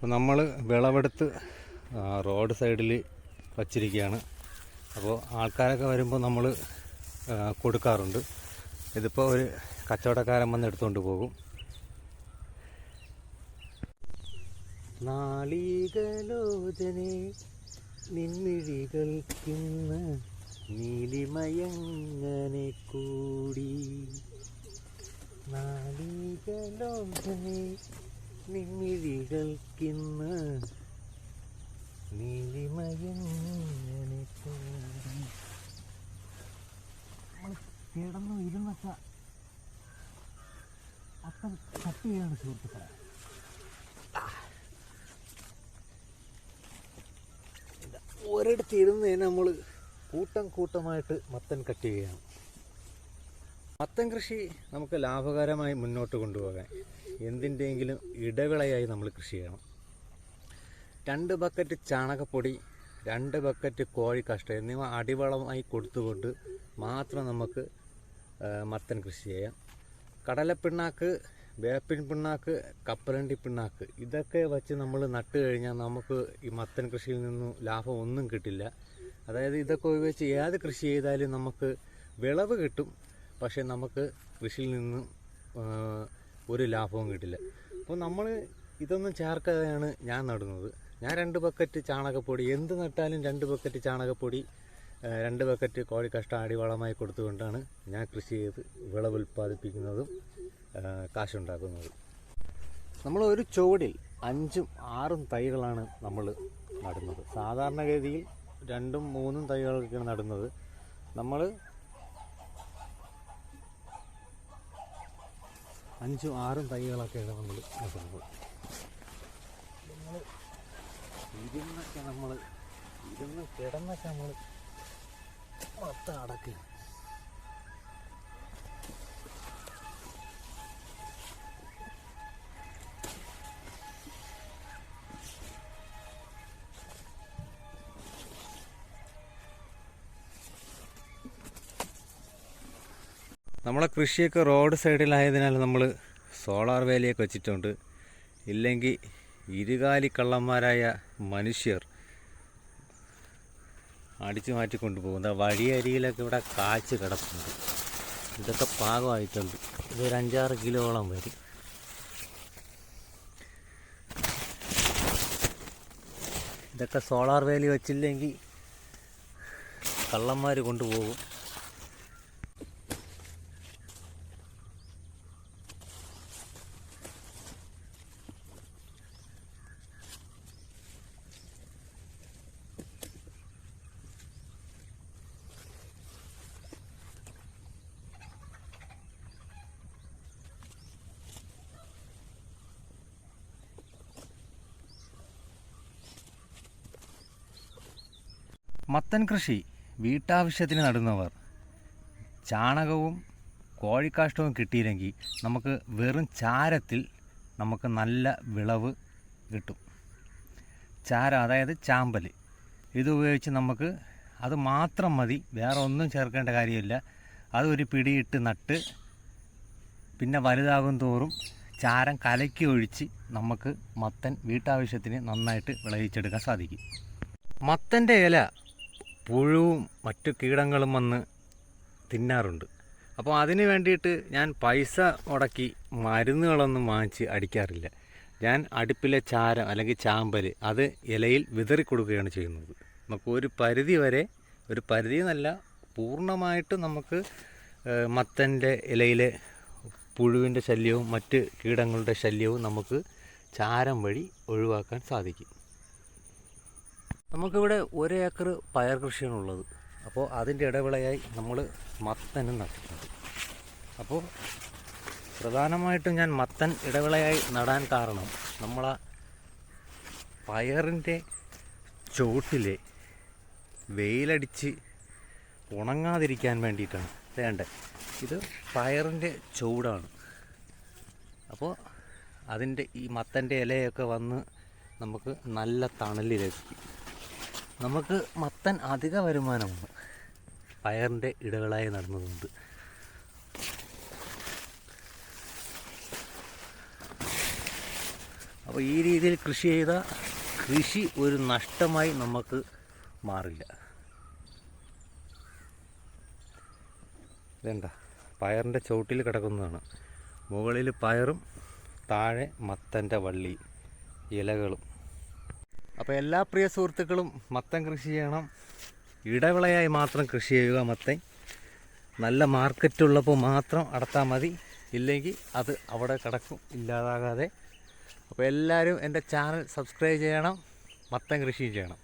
അപ്പോൾ നമ്മൾ വിളവെടുത്ത് റോഡ് സൈഡിൽ വച്ചിരിക്കുകയാണ്. അപ്പോൾ ആൾക്കാരൊക്കെ വരുമ്പോൾ നമ്മൾ കൊടുക്കാറുണ്ട്. ഇതിപ്പോൾ ഒരു കച്ചവടക്കാരൻ വന്ന് എടുത്തുകൊണ്ട് പോകും. നാളികലോചനെ നിൻമിഴികൾക്കിന്ന് നീലിമയങ്ങനെ കൂടി. നാളികലോചനെ നിൻമിഴികൾക്കിന്ന് നീലിമയങ്ങനെ കൂടി. കിടന്നു ഇരുന്നൊക്കെ അപ്പം കട്ട് ചെയ്യാണ് സുഹൃത്തുക്കളെ. ഒരിടത്ത് ഇരുന്ന് നമ്മൾ കൂട്ടമായിട്ട് മത്തൻ കട്ട് ചെയ്യുകയാണ്. മത്തൻ കൃഷി നമുക്ക് ലാഭകരമായി മുന്നോട്ട് കൊണ്ടുപോകാൻ എന്തിൻ്റെയെങ്കിലും ഇടവിളയായി നമ്മൾ കൃഷി ചെയ്യണം. 2 ബക്കറ്റ് ചാണകപ്പൊടി, 2 ബക്കറ്റ് കോഴിക്കാഷ്ടം എന്നിവ അടിവളമായി കൊടുത്തുകൊണ്ട് മാത്രം നമുക്ക് മത്തൻ കൃഷി ചെയ്യാം. കടലപ്പിണ്ണാക്ക്, വേപ്പിൻ പിണ്ണാക്ക്, കപ്പലണ്ടി പിണ്ണാക്ക് ഇതൊക്കെ വച്ച് നമ്മൾ നട്ട് കഴിഞ്ഞാൽ നമുക്ക് ഈ മത്തൻ കൃഷിയിൽ നിന്നും ലാഭം ഒന്നും കിട്ടില്ല. അതായത് ഇതൊക്കെ ഉപയോഗിച്ച് ഏത് കൃഷി ചെയ്താലും നമുക്ക് വിളവ് കിട്ടും, പക്ഷേ നമുക്ക് കൃഷിയിൽ നിന്നും ഒരു ലാഭവും കിട്ടില്ല. അപ്പോൾ നമ്മൾ ഇതൊന്നും ചേർക്കാതെയാണ് ഞാൻ നടുന്നത്. ഞാൻ 2 ബക്കറ്റ് ചാണകപ്പൊടി, എന്ത് നട്ടാലും 2 ബക്കറ്റ് ചാണകപ്പൊടി, 2 ബക്കറ്റ് കോഴിക്കാഷ്ടം അടിവളമായി കൊടുത്തുകൊണ്ടാണ് ഞാൻ കൃഷി ചെയ്ത് വിളവ് ഉൽപ്പാദിപ്പിക്കുന്നതും കാശുണ്ടാക്കുന്നത്. നമ്മൾ ഒരു ചുവടിൽ 5ഉം 6ഉം തൈകളാണ് നമ്മൾ നടുന്നത്. സാധാരണഗതിയിൽ 2ഉം 3ഉം തൈകളൊക്കെയാണ് നടുന്നത്. നമ്മൾ 5ഉം 6ഉം തൈകളൊക്കെയാണ് നമ്മൾ നടുന്നത്. ഇരുന്ന് കിടന്നൊക്കെ നമ്മൾ മൊത്തം അടക്കുക. നമ്മളെ കൃഷിയൊക്കെ റോഡ് സൈഡിലായതിനാൽ നമ്മൾ സോളാർ വേലിയൊക്കെ വെച്ചിട്ടുണ്ട്. ഇല്ലെങ്കിൽ ഇരുകാലി കള്ളന്മാരായ മനുഷ്യർ അടിച്ചു മാറ്റിക്കൊണ്ട് പോകുന്ന വഴിയരിയിലൊക്കെ ഇവിടെ കാച്ച് കിടപ്പുണ്ട്. ഇതൊക്കെ പാകമായിട്ടുണ്ട്. ഇതൊരു 5-6 കിലോളം വരും. ഇതൊക്കെ സോളാർ വേലി വെച്ചില്ലെങ്കിൽ കള്ളന്മാർ കൊണ്ടുപോകും. മത്തൻ കൃഷി വീട്ടാവശ്യത്തിന് നടുന്നവർ ചാണകവും കോഴിക്കാഷ്ടവും കിട്ടിയില്ലെങ്കിൽ നമുക്ക് വെറും ചാരത്തിൽ നമുക്ക് നല്ല വിളവ് കിട്ടും. ചാരം, അതായത് ചാമ്പൽ, ഇതുപയോഗിച്ച് നമുക്ക് അത് മാത്രം മതി, വേറെ ഒന്നും ചേർക്കേണ്ട കാര്യമില്ല. അതൊരു പിടിയിട്ട് നട്ട് പിന്നെ വലുതാകും തോറും ചാരം കലക്കി ഒഴിച്ച് നമുക്ക് മത്തൻ വീട്ടാവശ്യത്തിന് നന്നായിട്ട് വിളയിച്ചെടുക്കാൻ സാധിക്കും. മത്തൻ്റെ ഇല പുഴുവും മറ്റു കീടങ്ങളും വന്ന് തിന്നാറുണ്ട്. അപ്പോൾ അതിന് വേണ്ടിയിട്ട് ഞാൻ പൈസ മുടക്കി മരുന്നുകളൊന്നും വാങ്ങിച്ച് അടിക്കാറില്ല. ഞാൻ അടുപ്പിലെ ചാരം അല്ലെങ്കിൽ ചാമ്പൽ അത് ഇലയിൽ വിതറി കൊടുക്കുകയാണ് ചെയ്യുന്നത്. നമുക്ക് ഒരു പരിധി വരെ, ഒരു പരിധി എന്നല്ല, പൂർണ്ണമായിട്ട് നമുക്ക് മത്തൻ്റെ ഇലയിലെ പുഴുവിൻ്റെ ശല്യവും മറ്റ് കീടങ്ങളുടെ ശല്യവും നമുക്ക് ചാരം വഴി ഒഴിവാക്കാൻ സാധിക്കും. നമുക്കിവിടെ 1 ഏക്കർ പയർ കൃഷിയാണുള്ളത്. അപ്പോൾ അതിൻ്റെ ഇടവിളയായി നമ്മൾ മത്തനും നട്ടിട്ടുണ്ട്. അപ്പോൾ പ്രധാനമായിട്ടും ഞാൻ മത്തൻ ഇടവിളയായി നടാൻ കാരണം നമ്മളെ പയറിൻ്റെ ചുവട്ടിലെ വെയിലടിച്ച് ഉണങ്ങാതിരിക്കാൻ വേണ്ടിയിട്ടാണ്. വേണ്ടേ, ഇത് പയറിൻ്റെ ചൂടാണ്. അപ്പോൾ അതിൻ്റെ ഈ മത്തൻ്റെ ഇലയൊക്കെ വന്ന് നമുക്ക് നല്ല തണലിലെത്തി. നമുക്ക് മത്തൻ അധിക വരുമാനമാണ് പയറിൻ്റെ ഇടവിളായി നടന്നതുകൊണ്ട്. അപ്പോൾ ഈ രീതിയിൽ കൃഷി ചെയ്താൽ കൃഷി ഒരു നഷ്ടമായി നമുക്ക് മാറില്ല. ഇതെന്താ പയറിൻ്റെ ചുവട്ടിൽ കിടക്കുന്നതാണ്. മുകളിൽ പയറും താഴെ മത്തൻ്റെ വള്ളി ഇലകളും. അപ്പോൾ എല്ലാ പ്രിയ സുഹൃത്തുക്കളും മത്തൻ കൃഷി ചെയ്യണം. ഇടവിളയായി മാത്രം കൃഷി ചെയ്യുക. മത്തൻ നല്ല മാർക്കറ്റുള്ളപ്പോൾ മാത്രം അടത്താൽ മതി, ഇല്ലെങ്കിൽ അത് അവിടെ കിടക്കും ഇല്ലാതാകാതെ. അപ്പോൾ എല്ലാവരും എൻ്റെ ചാനൽ സബ്സ്ക്രൈബ് ചെയ്യണം, മത്തൻ കൃഷി ചെയ്യണം.